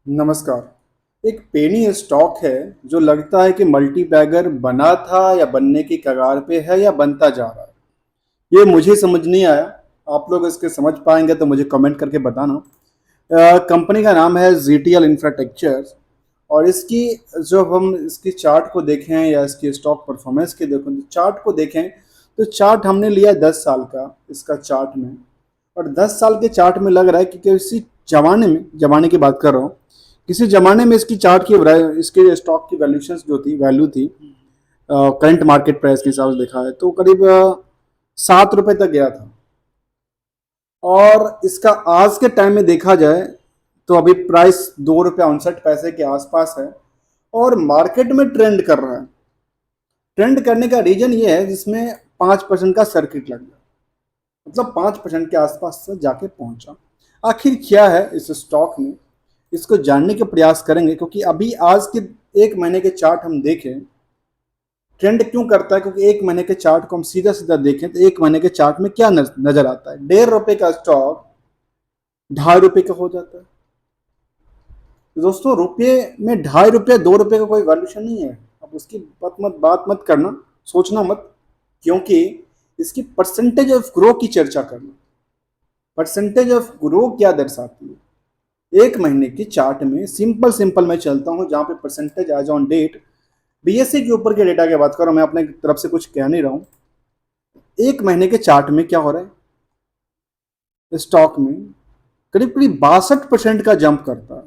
नमस्कार। एक penny stock है जो लगता है कि मल्टीबैगर बना था या बनने की कगार पे है या बनता जा रहा है। ये मुझे समझ नहीं आया। आप लोग इसके समझ पाएंगे तो मुझे कमेंट करके बताना। कंपनी का नाम है जीटीएल इंफ्रास्ट्रक्चर। और इसकी जब हम इसकी चार्ट को देखें या इसकी स्टॉक परफॉर्मेंस के देखें, चार्ट को देखें तो चार्ट हमने लिया 10 साल का इसका चार्ट में। और 10 साल के चार्ट में लग रहा है कि किसी जमाने की बात कर रहा हूँ, किसी जमाने में इसकी चार्ट की इसके स्टॉक की वैल्यूशन जो थी, वैल्यू थी करंट मार्केट प्राइस के हिसाब से देखा है तो करीब 7 रुपए तक गया था। और इसका आज के टाइम में देखा जाए तो अभी प्राइस 2 रुपये 59 पैसे के आसपास है और मार्केट में ट्रेंड कर रहा है। ट्रेंड करने का रीजन ये है जिसमें 5% का सर्किट लग गया, मतलब 5% के आसपास से जाके पहुंचा। आखिर क्या है इस स्टॉक में, इसको जानने के प्रयास करेंगे। क्योंकि अभी आज के 1 महीने के चार्ट हम देखें, ट्रेंड क्यों करता है, क्योंकि 1 महीने के चार्ट को हम सीधा सीधा देखें तो 1 महीने के चार्ट में क्या नजर आता है। 1.5 रुपए का स्टॉक 2.5 रुपए का हो जाता है। तो दोस्तों, रुपये में 2.5 रुपये 2 रुपए का कोई वैल्यूशन नहीं है। अब उसकी बात मत करना, सोचना मत। क्योंकि इसकी परसेंटेज ऑफ ग्रो की चर्चा करना। परसेंटेज ऑफ ग्रो क्या दर्शाती है? 1 महीने की चार्ट में सिंपल सिंपल मैं चलता हूं, जहां पे percentage as on date BSc के ऊपर के डेटा की बात करो, मैं अपने तरफ से कुछ कह नहीं रहा हूं। 1 महीने के चार्ट में क्या हो रहा है, स्टॉक में करीब करीब 62% का जंप करता है।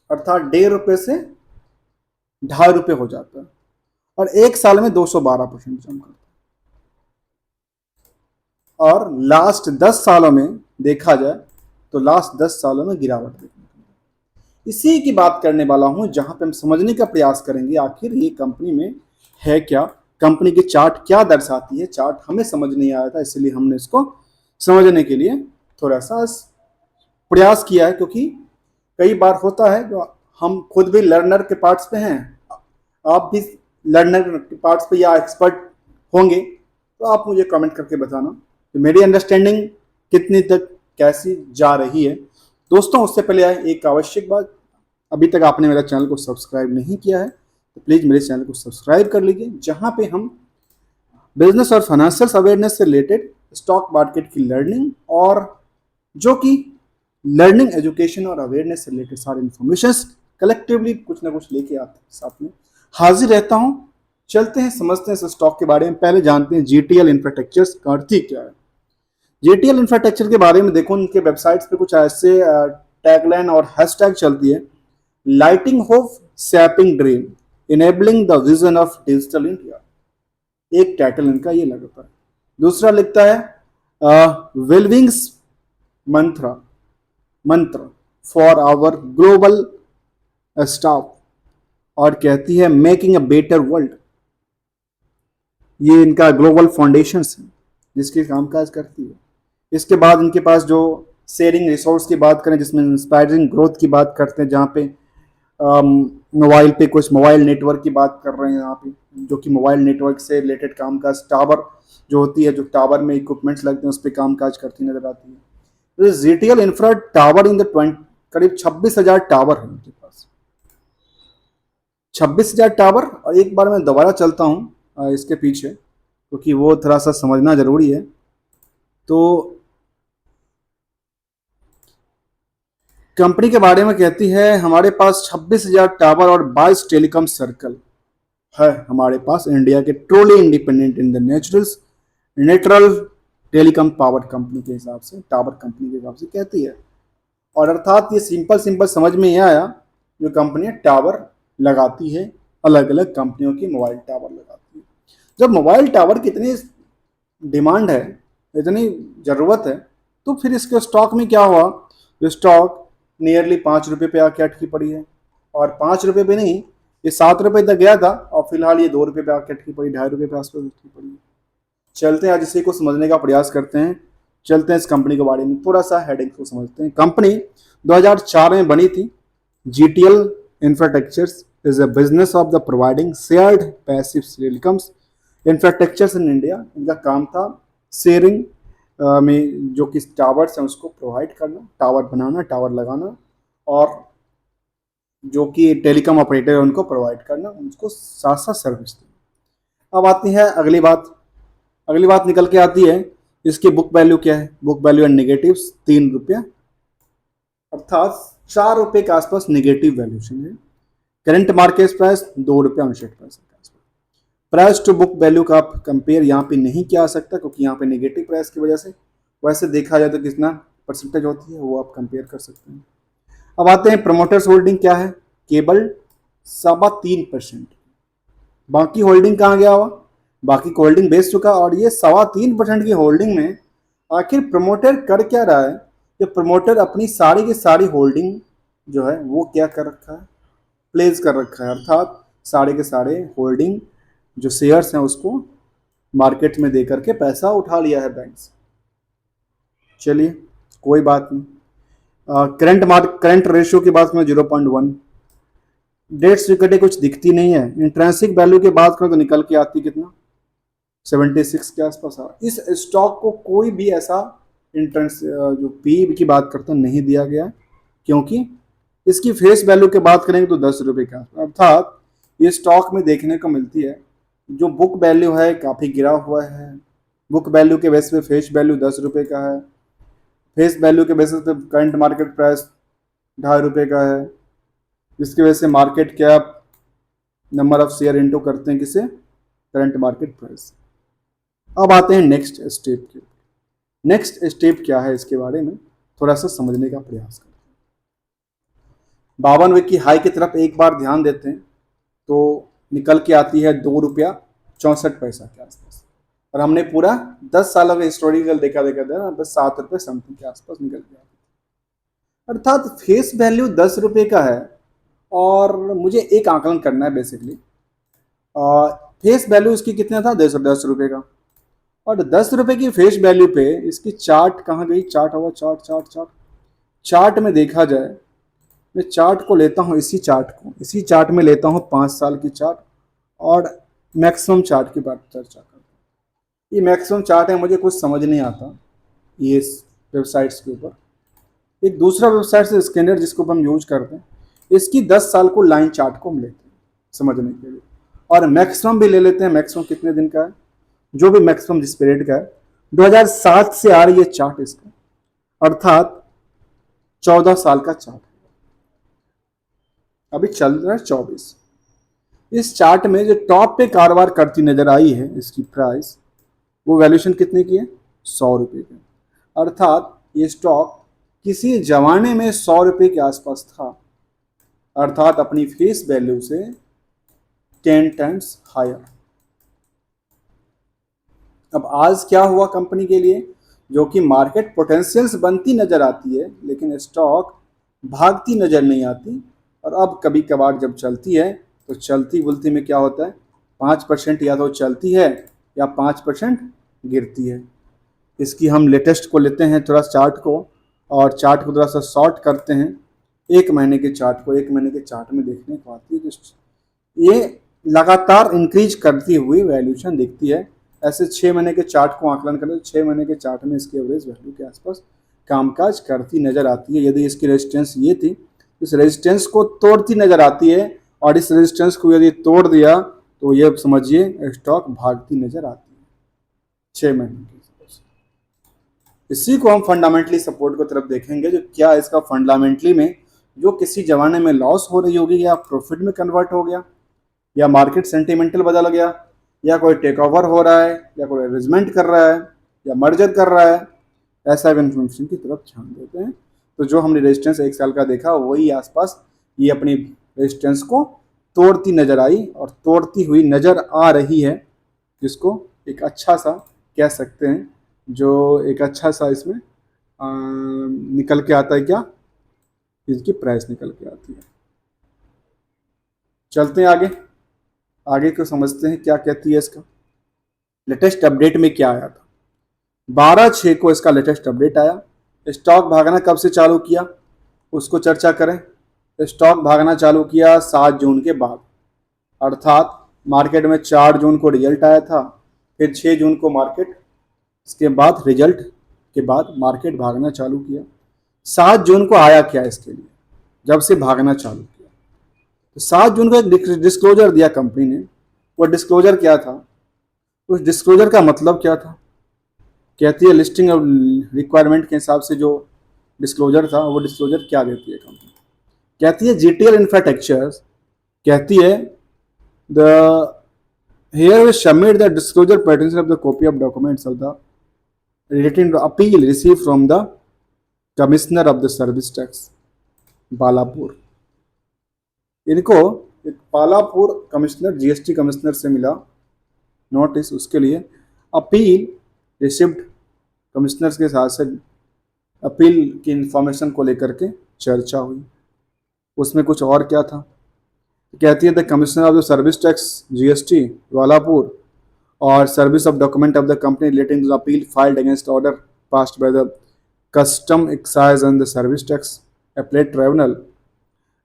अर्थात 1.5 रुपए से 2.5 रुपए हो जाता है। और 1 साल में 212% जंप करता है। और लास्ट 10 सालों में देखा जाए तो लास्ट 10 सालों में गिरावट देखने को मिली। इसी की बात करने वाला हूं, जहां पे हम समझने का प्रयास करेंगे आखिर ये कंपनी में है क्या, कंपनी की चार्ट क्या दर्शाती है। चार्ट हमें समझ नहीं आया था, इसलिए हमने इसको समझने के लिए थोड़ा सा प्रयास किया है। क्योंकि कई बार होता है जो हम खुद भी लर्नर के पार्ट्स पे हैं, आप भी लर्नर के पार्ट्स पे या एक्सपर्ट होंगे, तो आप मुझे कमेंट करके बताना कि मेरी अंडरस्टैंडिंग कितनी तक कैसी जा रही है। दोस्तों, उससे पहले एक आवश्यक बात, अभी तक आपने मेरा चैनल को सब्सक्राइब नहीं किया है तो प्लीज़ मेरे चैनल को सब्सक्राइब कर लीजिए, जहाँ पे हम बिजनेस और फाइनेंशियल अवेयरनेस से रिलेटेड स्टॉक मार्केट की लर्निंग और जो कि लर्निंग एजुकेशन और अवेयरनेस से रिलेटेड सारे इंफॉर्मेशन कलेक्टिवली कुछ ना कुछ लेके आते हैं, साथ में हाजिर रहता हूं। चलते हैं, समझते हैं इस स्टॉक के बारे में। पहले जानते हैं जीटीएल इंफ्रास्ट्रक्चर का अर्थ ही क्या है। जीटीएल इंफ्रास्ट्रक्चर के बारे में देखो, उनके वेबसाइट्स पे कुछ ऐसे टैगलाइन और हैशटैग चलती है। Lighting hope, sapping dream, enabling the vision of digital India. एक टाइटल इनका ये लगता है। दूसरा लिखता है वेलविंग्स मंत्र मंत्र फॉर आवर ग्लोबल स्टाफ, और कहती है मेकिंग अ बेटर वर्ल्ड। ये इनका ग्लोबल फाउंडेशन है जिसकी कामकाज करती है। इसके बाद इनके पास जो शेयरिंग रिसोर्स की बात करें, जिसमें इंस्पायरिंग ग्रोथ की बात करते हैं, जहाँ पे मोबाइल पे कुछ मोबाइल नेटवर्क की बात कर रहे हैं यहाँ पे, जो कि मोबाइल नेटवर्क से रिलेटेड कामकाज, टावर जो होती है, जो टावर में इक्विपमेंट्स लगते हैं उस पर कामकाज करती नजर आती है। तो GTL infra tower in the करीब 26,000 टावर है उनके पास। 26,000 टावर। और एक बार मैं दोबारा चलता हूँ इसके पीछे, क्योंकि वो थोड़ा सा समझना जरूरी है। तो कंपनी के बारे में कहती है हमारे पास 26,000 टावर और 22 टेलीकॉम सर्कल है हमारे पास, इंडिया के truly independent in the natural telecom power company के हिसाब से, टावर कंपनी के हिसाब से कहती है। और अर्थात ये सिंपल सिंपल समझ में ये आया, जो कंपनियां टावर लगाती है, अलग अलग कंपनियों की मोबाइल टावर लगाती है। जब मोबाइल टावर की इतनी डिमांड है, इतनी ज़रूरत है, तो फिर इसके स्टॉक में क्या हुआ, जो स्टॉक नियरली 5 रुपये पे आके अटकी पड़ी है। और 5 रुपये पे नहीं, ये 7 रुपये तक गया था और फिलहाल ये 2 रुपये पे आके अटकी पड़ी, 2.5 रुपये पे आसपास अटकी पड़ी है। चलते हैं आज इसी को समझने का प्रयास करते हैं। चलते हैं इस कंपनी के बारे में थोड़ा सा हेडिंग को समझते हैं। कंपनी 2004 में बनी थी। GTL infrastructure is a business of the providing shared passive telecoms infrastructure in India. इनका काम था शेयरिंग में जो कि टावर्स हैं उसको प्रोवाइड करना, टावर बनाना, टावर लगाना, और जो कि टेलीकॉम ऑपरेटर है उनको प्रोवाइड करना, उनको साथ साथ सर्विस देना। अब आती है अगली बात। अगली बात निकल के आती है इसकी बुक वैल्यू क्या है। बुक वैल्यू है नेगेटिव 3 रुपया, अर्थात 4 रुपये के आसपास नेगेटिव वैल्यूशन है। करंट मार्केट प्राइस 2 रुपया 59 पैसे के आसपास। प्राइस टू बुक वैल्यू का आप कंपेयर यहाँ पे नहीं किया जा सकता क्योंकि यहाँ पे नेगेटिव प्राइस की वजह से। वैसे देखा जाए तो कितना परसेंटेज होती है वो आप कंपेयर कर सकते हैं। अब आते हैं प्रमोटर्स होल्डिंग क्या है। केवल 3.25%। बाकी होल्डिंग कहाँ गया हुआ, बाकी को होल्डिंग बेच चुका, और ये 3.25% की होल्डिंग में आखिर प्रमोटर कर क्या रहा है। ये प्रमोटर अपनी सारी की सारी होल्डिंग जो है वो क्या कर रखा है, प्लेस कर रखा है, अर्थात सारे के सारे होल्डिंग जो शेयर्स हैं उसको मार्केट में दे करके पैसा उठा लिया है बैंक से। चलिए कोई बात नहीं। करंट रेशियो की बात में 0.1। डेट सिक्योरिटी कुछ दिखती नहीं है। इंट्रेंसिक वैल्यू की बात करें तो निकल के आती कितना 76 के आसपास आ। इस स्टॉक को कोई भी ऐसा इंट्रेंस जो पी की बात करते हैं नहीं दिया गया, क्योंकि इसकी फेस वैल्यू की बात करेंगे तो 10 रुपये के आसपास, अर्थात ये स्टॉक में देखने को मिलती है जो बुक वैल्यू है काफ़ी गिरा हुआ है। बुक वैल्यू के बेस पे फेस वैल्यू 10 रुपये का है, फेस वैल्यू के बेसिस पे करंट मार्केट प्राइस 2.5 रुपये का है, जिसकी वजह से market cap number of share into करते हैं किसे, करंट मार्केट प्राइस। अब आते हैं नेक्स्ट स्टेप के। नेक्स्ट स्टेप क्या है इसके बारे में थोड़ा सा समझने का प्रयास करते हैं। 52 की हाई की तरफ एक बार ध्यान देते हैं तो निकल के आती है 2 रुपया 64 पैसा के आसपास, और हमने पूरा 10 सालों का हिस्टोरिकल देखा था बस 7 रुपये समथिंग के आसपास निकल गया, अर्थात फेस वैल्यू 10 रुपये का है। और मुझे एक आकलन करना है बेसिकली, फेस वैल्यू इसकी कितना था 10 रुपये का, और 10 रुपये की फेस वैल्यू पे इसकी चार्ट कहाँ गई, चार्ट होगा, चार्ट में देखा जाए, मैं चार्ट को लेता हूँ, इसी चार्ट में लेता हूँ 5 साल की चार्ट, और मैक्सिमम चार्ट की बात चर्चा करता हूँ। ये मैक्सिमम चार्ट है, मुझे कुछ समझ नहीं आता ये वेबसाइट्स के ऊपर। एक दूसरा वेबसाइट से स्कैनर जिसको हम यूज करते हैं, इसकी 10 साल को लाइन चार्ट को हम लेते हैं समझने के लिए, और मैक्सिमम भी ले लेते हैं। मैक्सिमम कितने दिन का है, जो भी मैक्सिमम जिस पीरियड का है, 2007 से आ रही है चार्ट इसका, अर्थात 14 साल का चार्ट, अभी चल रहा है 24। इस चार्ट में जो टॉप पे कारोबार करती नजर आई है इसकी प्राइस, वो वैल्यूएशन कितने की है 100 रुपये की, अर्थात ये स्टॉक किसी जमाने में 100 रुपये के आसपास था, अर्थात अपनी फेस वैल्यू से 10 टाइम्स हायर। अब आज क्या हुआ कंपनी के लिए, जो कि मार्केट पोटेंशियल्स बनती नजर आती है लेकिन स्टॉक भागती नजर नहीं आती, और अब कभी कभार जब चलती है तो चलती बुलती में क्या होता है, 5% या तो चलती है या 5% गिरती है। इसकी हम लेटेस्ट को लेते हैं थोड़ा चार्ट को, और चार्ट को थोड़ा सा शॉर्ट करते हैं। 1 महीने के चार्ट को 1 महीने के चार्ट में देखने को आती है, ये लगातार इंक्रीज करती हुई वैल्यूएशन दिखती है। ऐसे 6 महीने के चार्ट को आकलन करें तो 6 महीने के चार्ट में इसकी एवरेज वैल्यू के आसपास कामकाज करती नजर आती है। यदि इसकी रेजिस्टेंस ये थी, इस रेजिस्टेंस को तोड़ती नजर आती है, और इस रेजिस्टेंस को यदि तोड़ दिया तो ये समझिए स्टॉक भागती नजर आती है 6 महीने के। इसी को हम फंडामेंटली सपोर्ट की तरफ देखेंगे, जो क्या इसका फंडामेंटली में जो किसी जमाने में लॉस हो रही होगी या प्रॉफिट में कन्वर्ट हो गया, या मार्केट सेंटिमेंटल बदल गया, या कोई टेक ओवर हो रहा है, या कोई अरेंजमेंट कर रहा है, या मर्जर कर रहा है, ऐसा इन्फॉर्मेशन की तरफ ध्यान देते हैं। तो जो हमने रेजिस्टेंस 1 साल का देखा वही आसपास ये अपनी रेजिस्टेंस को तोड़ती नजर आई और तोड़ती हुई नजर आ रही है, जिसको एक अच्छा सा कह सकते हैं, जो एक अच्छा सा इसमें निकल के आता है, क्या इसकी प्राइस निकल के आती है। चलते हैं आगे को समझते हैं क्या कहती है इसका लेटेस्ट अपडेट में क्या आया था। 12/6 को इसका लेटेस्ट अपडेट आया। स्टॉक भागना कब से चालू किया उसको चर्चा करें। स्टॉक भागना चालू किया 7 जून के बाद, अर्थात मार्केट में 4 जून को रिजल्ट आया था, फिर 6 जून को मार्केट इसके बाद रिजल्ट के बाद मार्केट भागना चालू किया। 7 जून को आया क्या इसके लिए, जब से भागना चालू किया। तो 7 जून को एक डिस्क्लोजर दिया कंपनी ने। वो डिस्क्लोजर क्या था, उस डिस्क्लोजर का मतलब क्या था? कहती है लिस्टिंग ऑफ रिक्वायरमेंट के हिसाब से जो डिस्क्लोजर था, वो डिस्क्लोजर क्या देती है कंपनी? कहती है जीटीएल इंफ्रास्ट्रक्चर, कहती है the here we submit the disclosure potential of the copy of documents of the relating to appeal received from the commissioner of the service tax Balapur. इनको एक बालापुर कमिश्नर, जीएसटी कमिश्नर से मिला notice, उसके लिए appeal received commissioner के साथ से appeal की इंफॉर्मेशन को लेकर के चर्चा हुई। उसमें कुछ और क्या था? कहती है the commissioner of the service tax GST वालापुर और service of document of the company relating to the appeal filed against order passed by the custom excise and the service tax appellate tribunal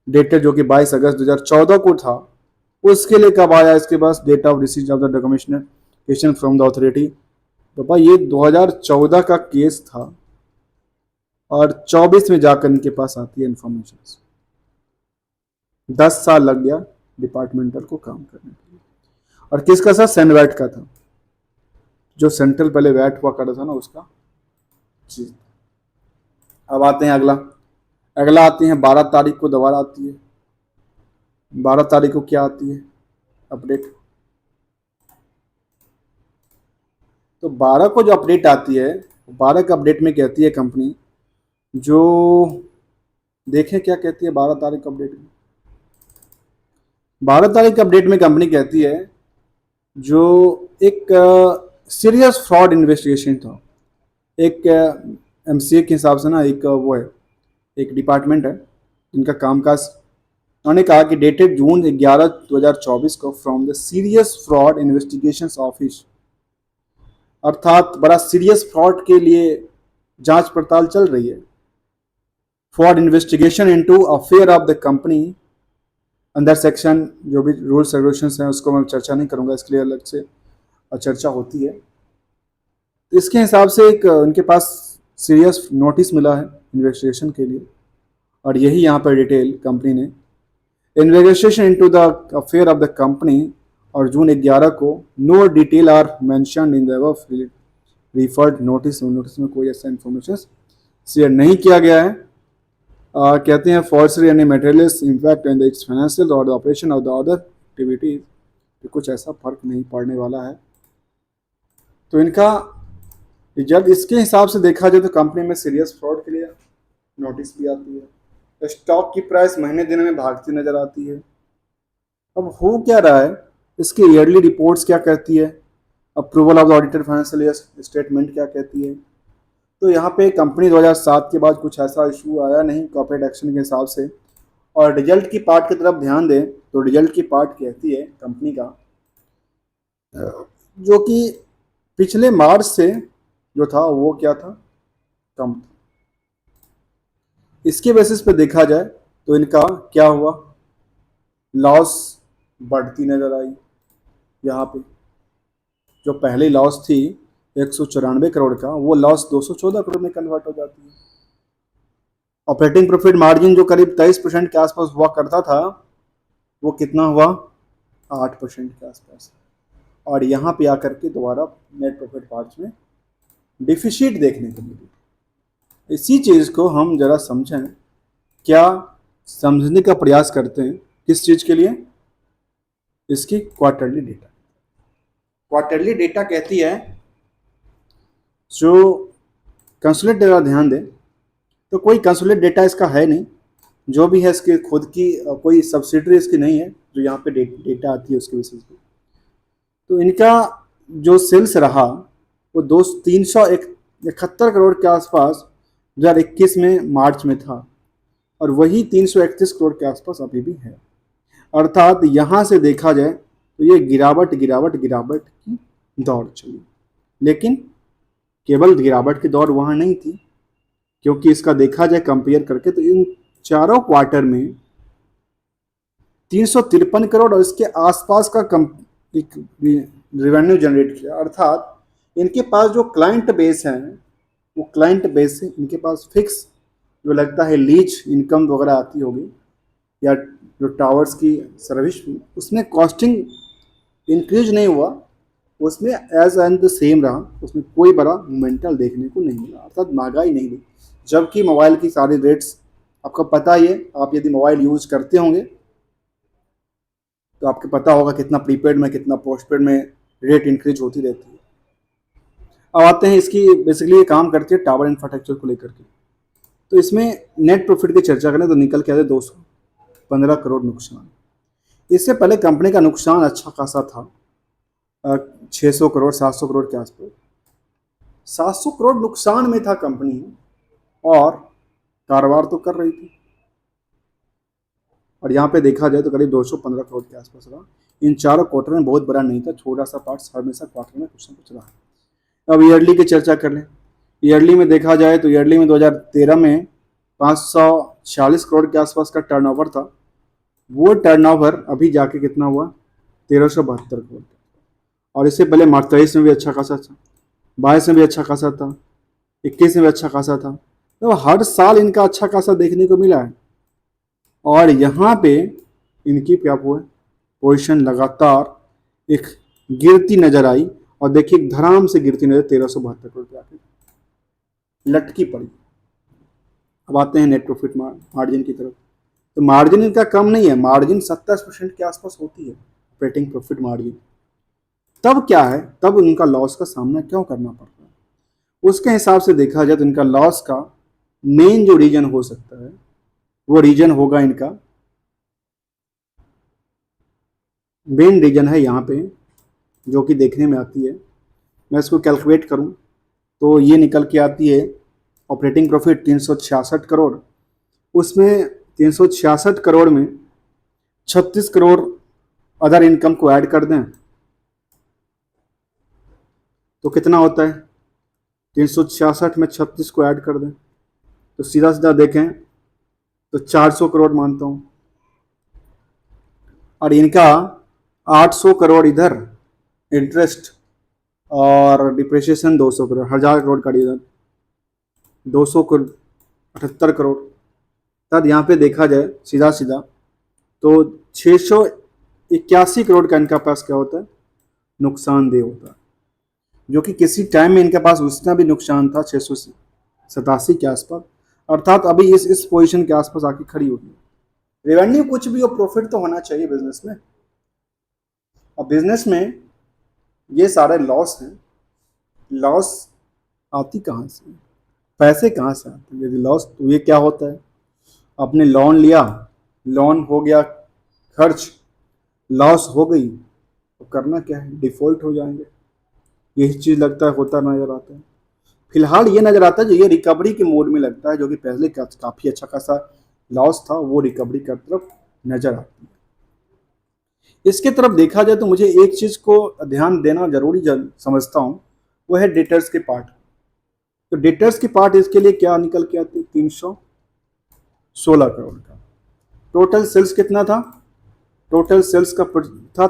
dated, जो कि 22 अगस्त 2014 को था। उसके लिए कब आया इसके पास? Date of receipt of the documentation from the authority. पापा ये 2014 का केस था और 24 में जाकर इनके पास आती है इंफॉर्मेशन। 10 साल लग गया डिपार्टमेंटल को काम करने के लिए। और किसका था? सैनवैट का था, जो सेंट्रल पहले वैट हुआ करता था ना, उसका। जी अब आते हैं अगला आती है 12 तारीख को दोबारा आती है। 12 तारीख को क्या आती है अपडेट? तो 12 को जो अपडेट आती है, 12 का अपडेट में कहती है कंपनी, जो देखें क्या कहती है 12 तारीख अपडेट में। 12 तारीख अपडेट में कंपनी कहती है जो एक सीरियस फ्रॉड इन्वेस्टिगेशन था। एक एमसीए के हिसाब से ना, एक वो है, एक डिपार्टमेंट है जिनका कामकाज। उन्होंने कहा कि डेटेड जून 11 2024 को from the serious fraud investigation office, अर्थात बड़ा सीरियस फ्रॉड के लिए जांच पड़ताल चल रही है। Fraud investigation into affair of the company अंदर सेक्शन, जो भी रूल्स रेगुलेशंस हैं उसको मैं चर्चा नहीं करूंगा, इसके लिए अलग से चर्चा होती है। तो इसके हिसाब से एक उनके पास सीरियस नोटिस मिला है इन्वेस्टिगेशन के लिए, और यही यहाँ पर डिटेल कंपनी ने investigation into the affair of the company, और जून 11 को no detail are mentioned in the above referred notice में कोई ऐसा इन्फॉर्मेशन शेयर नहीं किया गया है। कहते हैं foresee any materials impact in the its financial और the operation of the other activities, कुछ ऐसा फर्क नहीं पड़ने वाला है। तो इनका जब इसके हिसाब से देखा जाए तो कंपनी में सीरियस फ्रॉड के लिए नोटिस भी आती है। स्टॉक की प्राइस महीने दिन में भागती नजर आती है। अब हो क्या रहा है, इसकी ईयरली रिपोर्ट्स क्या कहती है, approval of the audited financial statement क्या कहती है। तो यहाँ पे कंपनी 2007 के बाद कुछ ऐसा इशू आया नहीं कॉर्पोरेट एक्शन के हिसाब से। और रिजल्ट की पार्ट की तरफ ध्यान दें तो रिजल्ट की पार्ट कहती है कंपनी का, जो कि पिछले मार्च से जो था वो क्या था, कम था। इसके बेसिस पे देखा जाए तो इनका क्या हुआ, लॉस बढ़ती नजर आई। यहाँ पे जो पहले लॉस थी 194 करोड़ का, वो लॉस 214 करोड़ में कन्वर्ट हो जाती है। ऑपरेटिंग प्रॉफिट मार्जिन जो करीब 23% के आसपास हुआ करता था, वो कितना हुआ, 8% के आसपास। और यहाँ पे आकर के दोबारा नेट प्रॉफिट मार्जिन में डिफिसिट देखने को मिली। इसी चीज़ को हम जरा समझें, क्या समझने का प्रयास करते हैं, किस चीज़ के लिए, इसकी क्वार्टरली डेटा। क्वार्टरली डेटा कहती है, जो कंसोलिडेट डेटा ध्यान दें तो कोई कंसोलिडेट डेटा इसका है नहीं, जो भी है इसके खुद की कोई सब्सिडरी इसकी नहीं है जो यहाँ पे डेटा आती है उसके बेसिस पे। तो इनका जो सेल्स रहा वो 371 करोड़ के आसपास 2021 में मार्च में था, और वही 331 करोड़ के आसपास अभी भी है। अर्थात यहाँ से देखा जाए तो ये गिरावट की दौड़ चली। लेकिन केवल गिरावट की दौड़ वहाँ नहीं थी, क्योंकि इसका देखा जाए कंपेयर करके तो इन चारों क्वार्टर में 353 करोड़ और इसके आसपास का एक रेवेन्यू जनरेट किया। अर्थात इनके पास जो क्लाइंट बेस है वो क्लाइंट बेस से इनके पास फिक्स जो लगता है लीज इनकम वगैरह आती होगी, या जो टावर्स की सर्विस, उसमें कॉस्टिंग इंक्रीज नहीं हुआ, उसमें एज एंड द सेम रहा, उसमें कोई बड़ा मोमेंटल देखने को नहीं मिला, अर्थात महंगाई नहीं हुई। जबकि मोबाइल की सारी रेट्स आपको पता ही है, आप यदि मोबाइल यूज करते होंगे तो आपको पता होगा कितना प्रीपेड में कितना पोस्टपेड में रेट इंक्रीज होती रहती है। अब आते हैं इसकी, बेसिकली ये काम करती है टावर इंफ्रास्ट्रक्चर को लेकर के। तो इसमें नेट प्रॉफिट की चर्चा करें तो निकल के आते 215 करोड़ नुकसान। इससे पहले कंपनी का नुकसान अच्छा खासा था, 600 करोड़ 700 करोड़ के आसपास। 700 करोड़ नुकसान में था कंपनी, और कारोबार तो कर रही थी। और यहाँ पे देखा जाए तो करीब 215 करोड़ के आसपास रहा। इन चारों क्वार्टर में बहुत बड़ा नहीं था, छोटा सा पार्ट हमेशा क्वार्टर में कुछ ना कुछ रहा। अब ईयरली की चर्चा कर लें। ईयरली में देखा जाए तो ईयरली में 2013 में 546 करोड़ के आसपास का टर्नओवर था। वो टर्नओवर अभी जाके कितना हुआ, 1372 करोड़। और इससे पहले 23 में भी अच्छा खासा था, 22 में भी अच्छा खासा था, 21 में भी अच्छा खासा था। तो हर साल इनका अच्छा खासा देखने को मिला है। और यहाँ पे इनकी क्या हुआ, पोजीशन लगातार एक गिरती नजर आई, और देखिए धड़ाम से गिरती नजर 1372 करोड़ पे आके लटकी पड़ी। अब आते हैं नेट प्रॉफिट मार्जिन की तरफ। तो मार्जिन इनका कम नहीं है, मार्जिन 27% के आसपास होती है ऑपरेटिंग प्रॉफिट मार्जिन। तब क्या है, तब उनका लॉस का सामना क्यों करना पड़ रहा है? उसके हिसाब से देखा जाए तो इनका लॉस का मेन जो रीजन हो सकता है वो रीजन होगा, इनका मेन रीजन है यहाँ पे जो कि देखने में आती है। मैं इसको कैलकुलेट करूँ तो ये निकल के आती है ऑपरेटिंग प्रॉफिट 366 करोड़। उसमें 366 करोड़ में 36 करोड़ अदर इनकम को ऐड कर दें तो कितना होता है, 366 में 36 को ऐड कर दें तो सीधा सीधा देखें तो 400 करोड़ मानता हूँ। और इनका 800 करोड़ इधर इंटरेस्ट और डिप्रिसिएशन 200 करोड़, 1000 करोड़ का इधर 278 करोड़। तब यहाँ पे देखा जाए सीधा सीधा तो 681 करोड़ का इनका पास क्या होता है, नुकसानदेह होता है, जो कि किसी टाइम में इनके पास उतना भी नुकसान था 687 के आसपास। अर्थात अभी इस पोजीशन के आसपास आके खड़ी होगी। रेवेन्यू कुछ भी हो, प्रॉफिट तो होना चाहिए बिजनेस में। अब बिजनेस में ये सारे लॉस हैं, लॉस आती कहाँ से, पैसे कहाँ से आते हैं? यदि लॉस, तो ये क्या होता है, आपने लोन लिया, लोन हो गया खर्च, लॉस हो गई तो करना क्या है, डिफॉल्ट हो जाएंगे। यही चीज़ लगता है होता नजर आता है। फिलहाल ये नजर आता है जो ये रिकवरी के मोड में लगता है, जो कि पहले काफ़ी अच्छा खासा लॉस था वो रिकवरी की तरफ नजर आती है। इसके तरफ देखा जाए तो मुझे एक चीज़ को ध्यान देना जरूरी समझता हूँ, वो है डेटर्स के पार्ट। तो डेटर्स के पार्ट इसके लिए क्या निकल के आते, 316 करोड़ का। टोटल सेल्स कितना था, टोटल सेल्स का था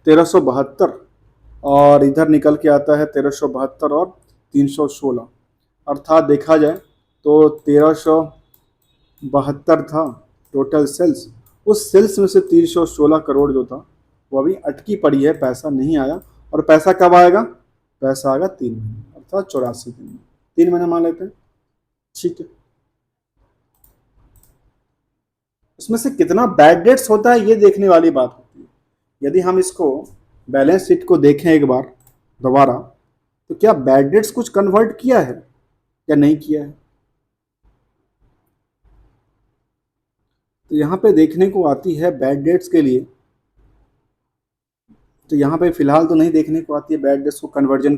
1372, और इधर निकल के आता है 1372 और 316, अर्थात देखा जाए तो 1372 था टोटल सेल्स। उस सेल्स में से 316 करोड़ जो था वो अभी अटकी पड़ी है, पैसा नहीं आया। और पैसा कब आएगा, पैसा आएगा 3 महीने, अर्थात 84 दिन में, 3 महीने मान लेते हैं, ठीक है। उसमें से कितना बैड डेट्स होता है ये देखने वाली बात होती है। यदि हम इसको बैलेंस शीट को देखें एक बार दोबारा, तो क्या बैड डेट्स कुछ कन्वर्ट किया है या नहीं किया है, तो यहाँ पे देखने को आती है बैड डेट्स के लिए। तो यहाँ पे फिलहाल तो नहीं देखने को आती है बैड डेट्स को कन्वर्जन,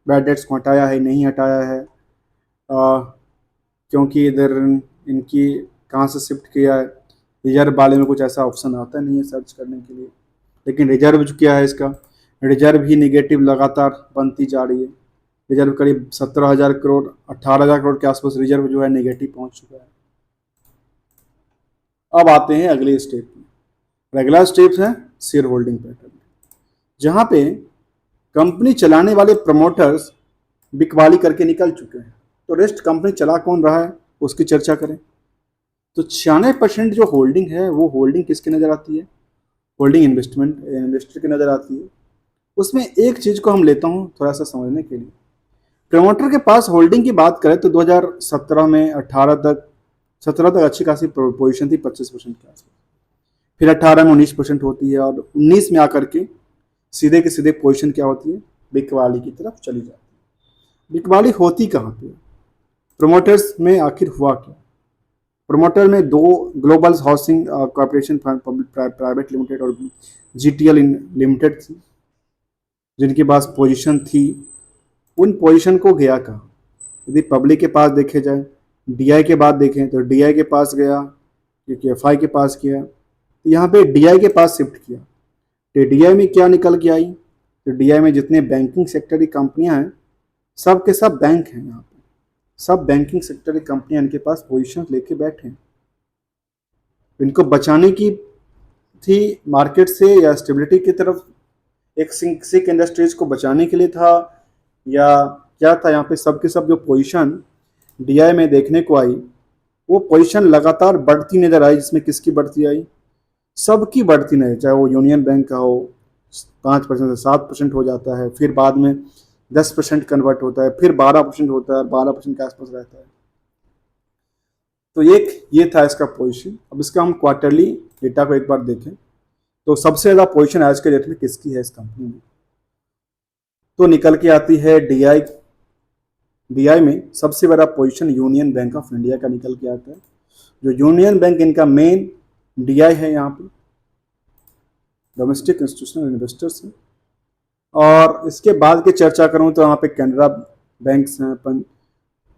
बैड डेट्स को हटाया है नहीं हटाया है, क्योंकि इधर इनकी कहाँ से शिफ्ट किया है, रिजर्व वाले में कुछ ऐसा ऑप्शन आता नहीं है सर्च करने के लिए। लेकिन रिजर्व जो क्या है इसका, रिजर्व ही निगेटिव लगातार बनती जा रही है। रिजर्व करीब 17,000 करोड़ 18,000 करोड़ के आसपास रिजर्व जो है नेगेटिव पहुंच चुका है। अब आते हैं अगले स्टेप में। अगला स्टेप है शेयर होल्डिंग पैटर्न, जहाँ पे कंपनी चलाने वाले प्रमोटर्स बिकवाली करके निकल चुके हैं। तो रेस्ट कंपनी चला कौन रहा है उसकी चर्चा करें। तो 96% जो होल्डिंग है वो होल्डिंग किसकी नज़र आती है, होल्डिंग इन्वेस्टर की नज़र आती है। उसमें एक चीज़ को हम लेता हूँ थोड़ा सा समझने के लिए। प्रमोटर के पास होल्डिंग की बात करें तो 2017 में 18 तक 17 तक अच्छी खासी पोजीशन थी 25% के आसपास, फिर 18 में 19% होती है और 19 में आकर के सीधे के सीधे पोजीशन क्या होती है, बिकवाली की तरफ चली जाती है। बिकवाली होती कहाँ पे, प्रमोटर्स में आखिर हुआ क्या। प्रमोटर में दो global housing corporation private limited और जीटीएल लिमिटेड थी जिनके पास पोजीशन थी। उन पोजीशन को गया कहाँ, यदि पब्लिक के पास देखे जाए, डीआई के बाद देखें तो डीआई के पास गया, क्योंकि एफआई के पास किया, तो यहाँ पे डीआई के पास शिफ्ट किया। तो डीआई में क्या निकल के आई, तो डीआई में जितने बैंकिंग सेक्टर की कंपनियां हैं सब के सब बैंक हैं, यहाँ पे सब बैंकिंग सेक्टर की कंपनियां इनके पास पोजीशन लेके बैठे हैं। इनको बचाने की थी मार्केट से या स्टेबिलिटी की तरफ, एक सिक इंडस्ट्रीज को बचाने के लिए था या क्या था। यहाँ पे सब के सब जो पोजीशन डीआई में देखने को आई वो पोजीशन लगातार बढ़ती नजर आई, जिसमें किसकी बढ़ती आई, सबकी बढ़ती नहीं, चाहे वो यूनियन बैंक का हो 5% से 7% हो जाता है, फिर बाद में 10% कन्वर्ट होता है, फिर 12% होता है, 12% के आसपास रहता है। तो एक ये था इसका पोजीशन। अब इसका हम क्वार्टरली डेटा को एक बार देखें तो सबसे ज़्यादा पोजीशन आज के डेट में किसकी है इस कंपनी में, तो निकल के आती है डीआई। डीआई में सबसे बड़ा position union bank of India का निकल के आता है। जो यूनियन बैंक इनका मेन डीआई है, यहाँ पे डोमेस्टिक इंस्टीट्यूशनल इन्वेस्टर्स हैं। और इसके बाद की चर्चा करूँ तो यहाँ पे कैनरा बैंक्स हैं,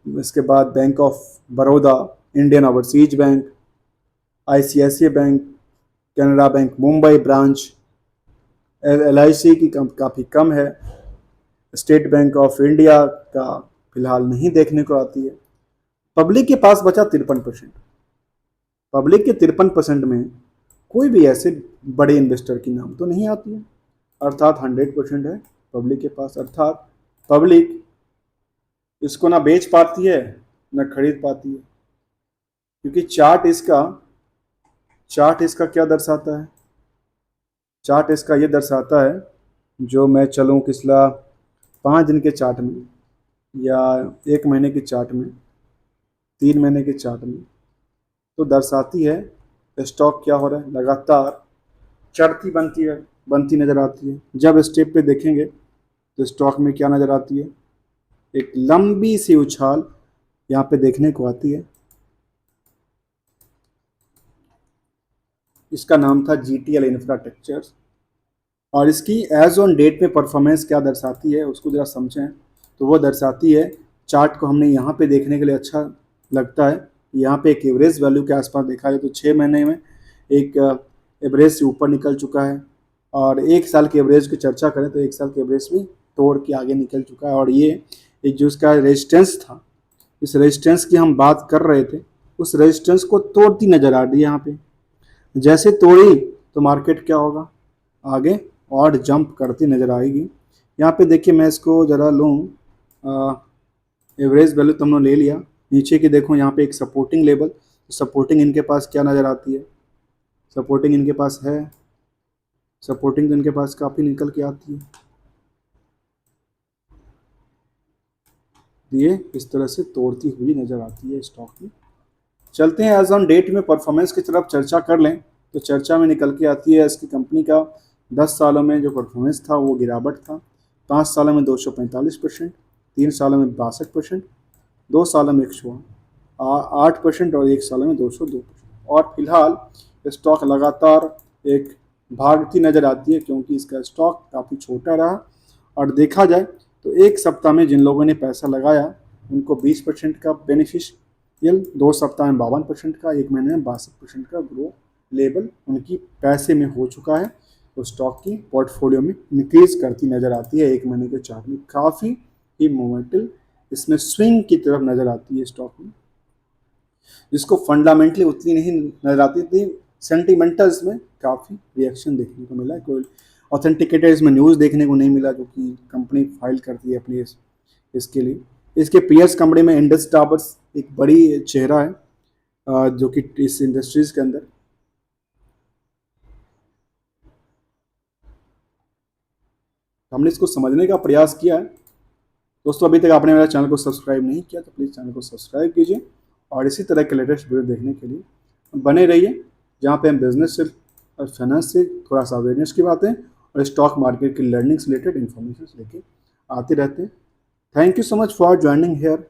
इसके बाद bank of Baroda, Indian overseas bank, ICICI bank, Canara bank Mumbai branch, LIC की काफ़ी कम है, स्टेट बैंक ऑफ इंडिया का फिलहाल नहीं देखने को आती है। पब्लिक के पास बचा 53%। पब्लिक के 53% में कोई भी ऐसे बड़े इन्वेस्टर की नाम तो नहीं आती है, अर्थात 100% है पब्लिक के पास। अर्थात पब्लिक इसको ना बेच पाती है ना खरीद पाती है, क्योंकि चार्ट इसका क्या दर्शाता है, चार्ट इसका ये दर्शाता है, जो मैं चलूँ पिछला 5 दिन के चार्ट में या 1 महीने के चार्ट में, 3 महीने के चार्ट में, तो दर्शाती है स्टॉक क्या हो रहा है, लगातार चढ़ती बनती नज़र आती है। जब स्टेप पे देखेंगे तो स्टॉक में क्या नज़र आती है, एक लंबी सी उछाल यहाँ पे देखने को आती है। इसका नाम था जीटीएल इंफ्रास्ट्रक्चर्स, और इसकी एज ऑन डेट में परफॉर्मेंस क्या दर्शाती है उसको ज़रा समझें। तो वो दर्शाती है, चार्ट को हमने यहाँ पे देखने के लिए अच्छा लगता है, यहाँ पे एक एवरेज वैल्यू के आसपास देखा जाए तो 6 महीने में एक एवरेज से ऊपर निकल चुका है, और 1 साल के एवरेज की चर्चा करें तो 1 साल के एवरेज भी तोड़ के आगे निकल चुका है। और ये एक जो इसका रेजिस्टेंस था, इस रेजिस्टेंस की हम बात कर रहे थे, उस रेजिस्टेंस को तोड़ती नज़र आ रही है। यहाँ पे जैसे तोड़ी तो मार्केट क्या होगा, आगे और जंप करती नज़र आएगी। यहाँ पे देखिए मैं इसको ज़रा लूँ, एवरेज वैल्यू तो हमने ले लिया, नीचे की देखो यहाँ पे एक सपोर्टिंग लेवल, सपोर्टिंग इनके पास क्या नज़र आती है, सपोर्टिंग इनके पास है, सपोर्टिंग इनके पास काफ़ी निकल के आती है, ये इस तरह से तोड़ती हुई नज़र आती है स्टॉक में। चलते हैं एज ऑन डेट में परफॉर्मेंस की तरफ चर्चा कर लें तो चर्चा में निकल के आती है इसकी कंपनी का 10 सालों में जो परफॉर्मेंस था वो गिरावट था। 5 सालों में 245%, 3 सालों में 62%, 2 सालों में 108% और 1 साल में 202%। और फिलहाल स्टॉक लगातार एक भागती नज़र आती है, क्योंकि इसका स्टॉक काफ़ी छोटा रहा। और देखा जाए तो 1 सप्ताह में जिन लोगों ने पैसा लगाया उनको 20% का बेनिफिशियल, 2 सप्ताह में 52% का, 1 महीने में 62% का ग्रो लेवल उनकी पैसे में हो चुका है। तो स्टॉक की पोर्टफोलियो में इंक्रीज करती नज़र आती है। 1 महीने के चार्ट में काफ़ी ही मोमेंटल इसमें स्विंग की तरफ नज़र आती है स्टॉक में, जिसको फंडामेंटली उतनी नहीं नज़र आती थी। सेंटिमेंटल्स में काफ़ी रिएक्शन देखने को मिला, कोई ऑथेंटिकेटेड इसमें न्यूज़ देखने को नहीं मिला, जो कि कंपनी फाइल करती है अपनी इसके लिए। इसके पीएस कंपनी में इंडस टावर्स एक बड़ी चेहरा है जो कि इस इंडस्ट्रीज के अंदर। हमने इसको समझने का प्रयास किया है। दोस्तों, अभी तक आपने मेरा चैनल को सब्सक्राइब नहीं किया तो प्लीज़ चैनल को सब्सक्राइब कीजिए और इसी तरह के लेटेस्ट वीडियो देखने के लिए बने रहिए, जहाँ पे हम बिजनेस से और फाइनेंस से थोड़ा सा अवेयरनेस की बातें और स्टॉक मार्केट की लर्निंग से रिलेटेड इन्फॉर्मेशन लेके आते रहते हैं। Thank you so much for joining hair.